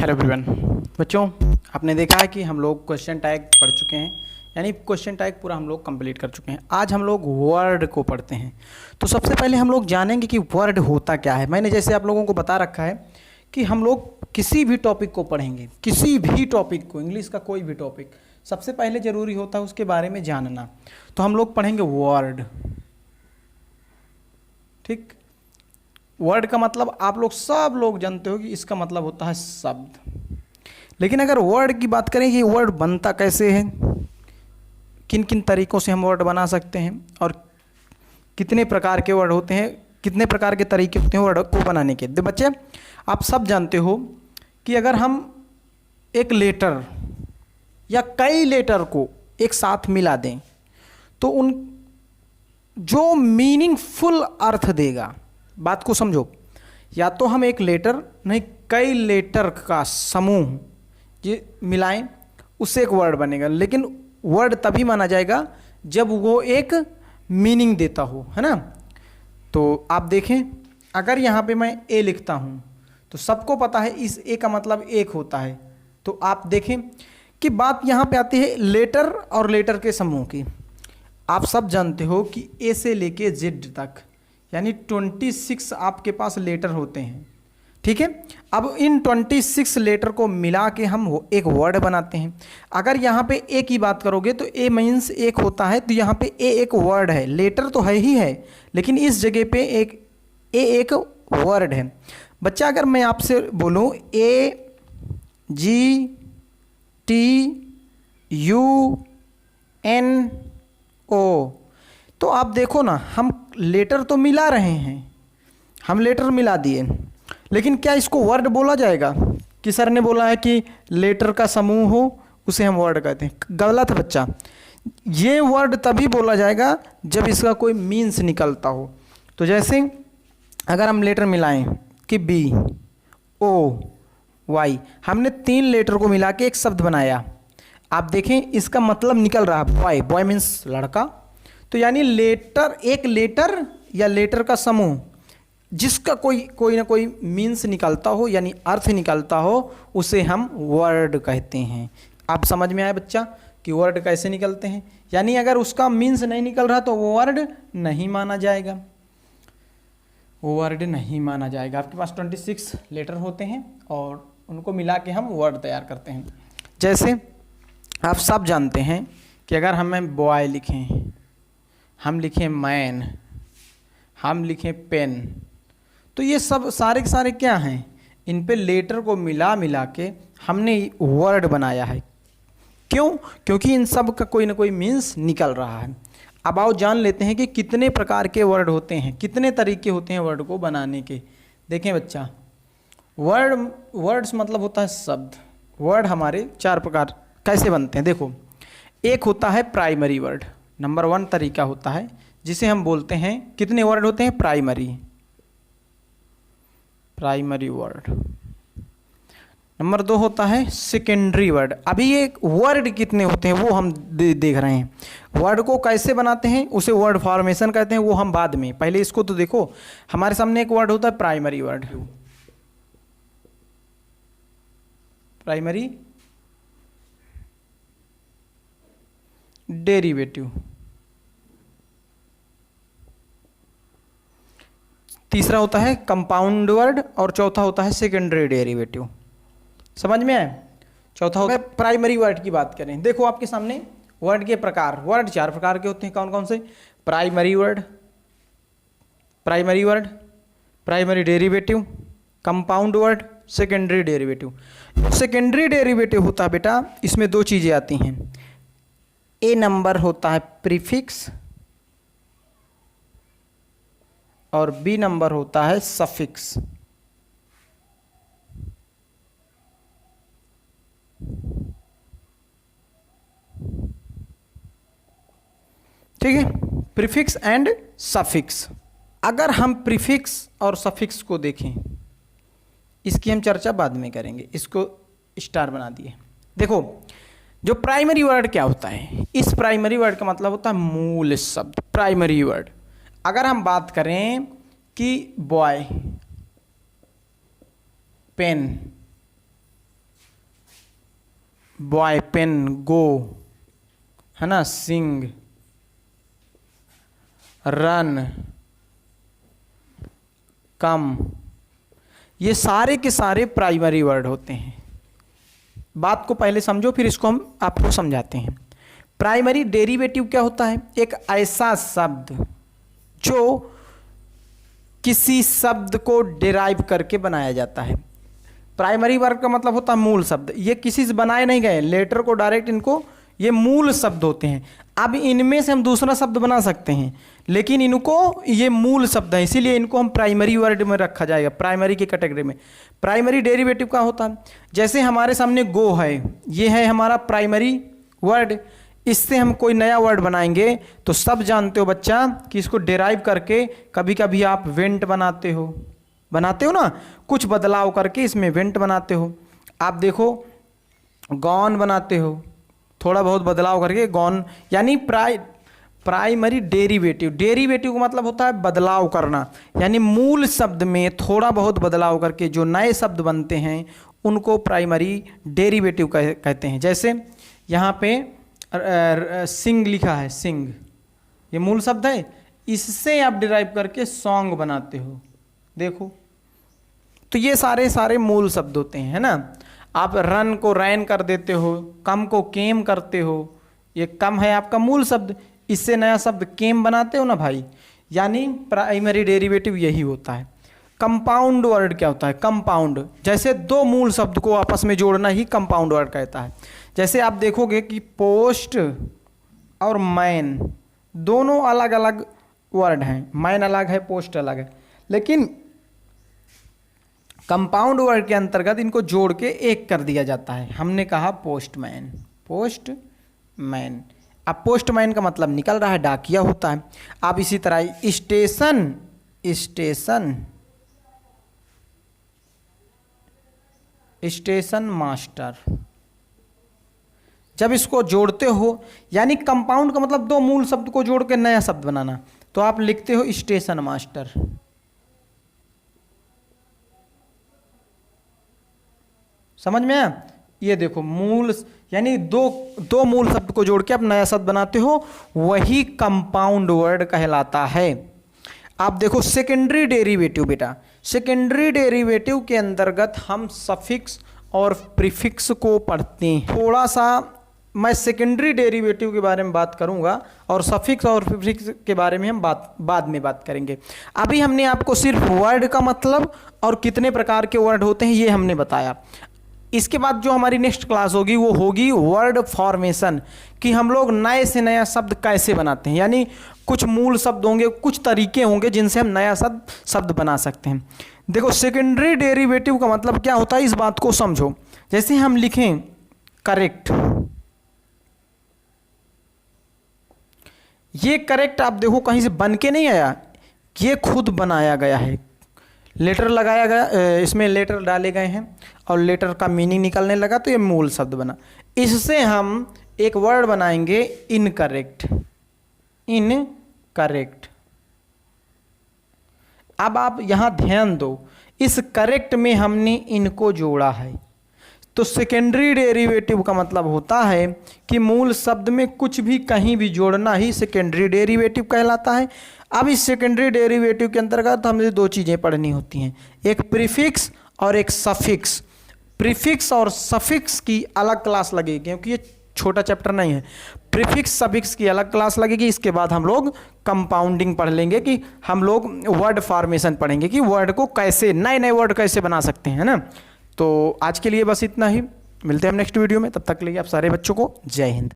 Hello everyone. बच्चों, आपने देखा है कि हम लोग क्वेश्चन टैग पढ़ चुके हैं, यानी क्वेश्चन टैग पूरा हम लोग कंप्लीट कर चुके हैं। आज हम लोग वर्ड को पढ़ते हैं। तो सबसे पहले हम लोग जानेंगे कि वर्ड होता क्या है। मैंने जैसे आप लोगों को बता रखा है कि हम लोग किसी भी टॉपिक को पढ़ेंगे, किसी भी टॉपिक को, इंग्लिश का कोई भी टॉपिक, सबसे पहले ज़रूरी होता है उसके बारे में जानना। तो हम लोग पढ़ेंगे वर्ड। ठीक, वर्ड का मतलब आप लोग सब लोग जानते हो कि इसका मतलब होता है शब्द। लेकिन अगर वर्ड की बात करें कि वर्ड बनता कैसे है, किन किन तरीक़ों से हम वर्ड बना सकते हैं और कितने प्रकार के वर्ड होते हैं, कितने प्रकार के तरीके होते हैं वर्ड को बनाने के। तो बच्चे, आप सब जानते हो कि अगर हम एक लेटर या कई लेटर को एक साथ मिला दें तो उन जो मीनिंगफुल अर्थ देगा, बात को समझो, या तो हम एक लेटर नहीं कई लेटर का समूह ये मिलाएं, उससे एक वर्ड बनेगा। लेकिन वर्ड तभी माना जाएगा जब वो एक मीनिंग देता हो, है ना। तो आप देखें, अगर यहाँ पे मैं ए लिखता हूँ तो सबको पता है इस ए का मतलब एक होता है। तो आप देखें कि बात यहाँ पे आती है लेटर और लेटर के समूह की। आप सब जानते हो कि ए से लेके जेड तक यानी 26 आपके पास लेटर होते हैं, ठीक है। अब इन 26 लेटर को मिला के हम एक वर्ड बनाते हैं। अगर यहाँ पे ए की बात करोगे तो ए मीन्स एक होता है, तो यहाँ पे ए एक वर्ड है। लेटर तो है ही है, लेकिन इस जगह पे एक वर्ड है। बच्चा, अगर मैं आपसे बोलूँ A G T U N O, तो आप देखो ना, हम लेटर तो मिला रहे हैं, हम लेटर मिला दिए, लेकिन क्या इसको वर्ड बोला जाएगा? कि सर ने बोला है कि लेटर का समूह हो उसे हम वर्ड कहते हैं। गलत है बच्चा। ये वर्ड तभी बोला जाएगा जब इसका कोई मीन्स निकलता हो। तो जैसे अगर हम लेटर मिलाएं कि बी ओ वाई, हमने 3 लेटर को मिला के एक शब्द बनाया। आप देखें इसका मतलब निकल रहा है बॉय। बॉय मीन्स लड़का। तो यानी लेटर, एक लेटर या लेटर का समूह जिसका कोई ना कोई मीन्स निकलता हो, यानी अर्थ निकलता हो, उसे हम वर्ड कहते हैं। आप समझ में आया बच्चा कि वर्ड कैसे निकलते हैं? यानी अगर उसका मीन्स नहीं निकल रहा तो वो वर्ड नहीं माना जाएगा, वो वर्ड नहीं माना जाएगा। आपके पास 26 लेटर होते हैं और उनको मिला के हम वर्ड तैयार करते हैं। जैसे आप सब जानते हैं कि अगर हमें बॉय लिखें, हम लिखें मैन, हम लिखें पेन, तो ये सब सारे के सारे क्या हैं? इन पे लेटर को मिला के हमने वर्ड बनाया है। क्यों? क्योंकि इन सब का कोई ना कोई मीन्स निकल रहा है। अब आओ जान लेते हैं कि कितने प्रकार के वर्ड होते हैं, कितने तरीके होते हैं वर्ड को बनाने के। देखें बच्चा, वर्ड्स मतलब होता है शब्द। वर्ड हमारे 4 प्रकार कैसे बनते हैं देखो। एक होता है प्राइमरी वर्ड, नंबर 1 तरीका होता है जिसे हम बोलते हैं, कितने वर्ड होते हैं? Primary word. नंबर 2 होता है सेकेंडरी वर्ड। अभी ये वर्ड कितने होते हैं वो हम देख रहे हैं। वर्ड को कैसे बनाते हैं उसे वर्ड फॉर्मेशन कहते हैं, वो हम बाद में। पहले इसको तो देखो, हमारे सामने एक वर्ड होता है प्राइमरी वर्ड। Primary derivative. तीसरा होता है कंपाउंड वर्ड और चौथा होता है सेकेंडरी डेरिवेटिव। समझ में आए? चौथा होता है प्राइमरी वर्ड की बात करें। देखो आपके सामने वर्ड के प्रकार, वर्ड 4 प्रकार के होते हैं। कौन कौन से? Primary word, primary derivative, compound word, secondary derivative. Secondary derivative होता है बेटा, इसमें 2 चीज़ें आती हैं। ए नंबर होता है प्रीफिक्स और बी नंबर होता है सफिक्स। ठीक है, प्रीफिक्स एंड सफिक्स। अगर हम प्रीफिक्स और सफिक्स को देखें, इसकी हम चर्चा बाद में करेंगे, इसको स्टार बना दिए। देखो, जो प्राइमरी वर्ड क्या होता है? इस प्राइमरी वर्ड का मतलब होता है मूल शब्द, प्राइमरी वर्ड। अगर हम बात करें कि बॉय, पेन, बॉय, पेन, गो, है ना, सिंग, रन, कम, ये सारे के सारे प्राइमरी वर्ड होते हैं। बात को पहले समझो, फिर इसको हम आपको समझाते हैं। प्राइमरी डेरिवेटिव क्या होता है? एक ऐसा शब्द जो किसी शब्द को डिराइव करके बनाया जाता है। प्राइमरी वर्ड का मतलब होता है मूल शब्द। ये किसी से बनाए नहीं गए, लेटर को डायरेक्ट, इनको ये मूल शब्द होते हैं। अब इनमें से हम दूसरा शब्द बना सकते हैं, लेकिन इनको ये मूल शब्द है, इसीलिए इनको हम प्राइमरी वर्ड में रखा जाएगा, प्राइमरी की कैटेगरी में। प्राइमरी डेरिवेटिव का होता है, जैसे हमारे सामने गो है, ये है हमारा प्राइमरी वर्ड। इससे हम कोई नया वर्ड बनाएंगे तो सब जानते हो बच्चा कि इसको डिराइव करके कभी कभी आप वेंट बनाते हो ना, कुछ बदलाव करके इसमें वेंट बनाते हो। आप देखो गॉन बनाते हो, थोड़ा बहुत बदलाव करके गॉन, यानी प्राइमरी डेरिवेटिव। डेरिवेटिव का मतलब होता है बदलाव करना, यानी मूल शब्द में थोड़ा बहुत बदलाव करके जो नए शब्द बनते हैं उनको प्राइमरी डेरिवेटिव कहते हैं। जैसे यहाँ पे सिंग लिखा है, सिंग ये मूल शब्द है, इससे आप डिराइव करके सॉन्ग बनाते हो, देखो। तो ये सारे मूल शब्द होते हैं, है ना। आप रन को रैन कर देते हो, कम को केम करते हो, ये कम है आपका मूल शब्द, इससे नया शब्द केम बनाते हो ना भाई, यानी प्राइमरी डेरिवेटिव यही होता है। कंपाउंड वर्ड क्या होता है? कंपाउंड, जैसे दो मूल शब्द को आपस में जोड़ना ही कंपाउंड वर्ड कहता है। जैसे आप देखोगे कि पोस्ट और मैन दोनों अलग अलग वर्ड हैं, मैन अलग है, पोस्ट अलग है, लेकिन कंपाउंड वर्ड के अंतर्गत इनको जोड़ के एक कर दिया जाता है। हमने कहा पोस्टमैन, पोस्टमैन। अब पोस्टमैन का मतलब निकल रहा है डाकिया होता है। अब इसी तरह स्टेशन, स्टेशन, स्टेशन मास्टर। जब इसको जोड़ते हो, यानी कंपाउंड का मतलब दो मूल शब्द को जोड़ के नया शब्द बनाना, तो आप लिखते हो स्टेशन मास्टर। समझ में आया? ये देखो मूल, यानी दो मूल शब्द को जोड़ के आप नया शब्द बनाते हो, वही कंपाउंड वर्ड कहलाता है। आप देखो सेकेंडरी डेरिवेटिव, बेटा सेकेंडरी डेरिवेटिव के अंतर्गत हम सफिक्स और प्रीफिक्स को पढ़ते हैं। थोड़ा सा मैं सेकेंडरी डेरिवेटिव के बारे में बात करूंगा और सफिक्स और प्रीफिक्स के बारे में हम बाद में बात करेंगे। अभी हमने आपको सिर्फ वर्ड का मतलब और कितने प्रकार के वर्ड होते हैं ये हमने बताया। इसके बाद जो हमारी नेक्स्ट क्लास होगी वो होगी वर्ड फॉर्मेशन, कि हम लोग नए से नया शब्द कैसे बनाते हैं, यानी कुछ मूल शब्द होंगे, कुछ तरीके होंगे जिनसे हम नया शब्द बना सकते हैं। देखो सेकेंडरी डेरिवेटिव का मतलब क्या होता है, इस बात को समझो। जैसे हम लिखें करेक्ट, ये करेक्ट आप देखो कहीं से बन के नहीं आया, ये खुद बनाया गया है, लेटर लगाया गया, इसमें लेटर डाले गए हैं और लेटर का मीनिंग निकलने लगा तो ये मूल शब्द बना। इससे हम एक वर्ड बनाएंगे इनकरेक्ट, इनकरेक्ट। अब आप यहां ध्यान दो, इस करेक्ट में हमने इनको जोड़ा है, तो सेकेंडरी डेरिवेटिव का मतलब होता है कि मूल शब्द में कुछ भी कहीं भी जोड़ना ही सेकेंडरी डेरिवेटिव कहलाता है। अब इस सेकेंडरी डेरिवेटिव के अंतर्गत हमें दो चीज़ें पढ़नी होती हैं, एक प्रीफिक्स और एक सफिक्स। प्रीफिक्स और सफिक्स की अलग क्लास लगेगी, क्योंकि ये छोटा चैप्टर नहीं है। प्रीफिक्स सफिक्स की अलग क्लास लगेगी। इसके बाद हम लोग कंपाउंडिंग पढ़ लेंगे, कि हम लोग वर्ड फॉर्मेशन पढ़ेंगे कि वर्ड को कैसे, नए नए वर्ड कैसे बना सकते हैं, है ना। तो आज के लिए बस इतना ही, मिलते हैं हम नेक्स्ट वीडियो में। तब तक के लिए आप सारे बच्चों को जय हिंद।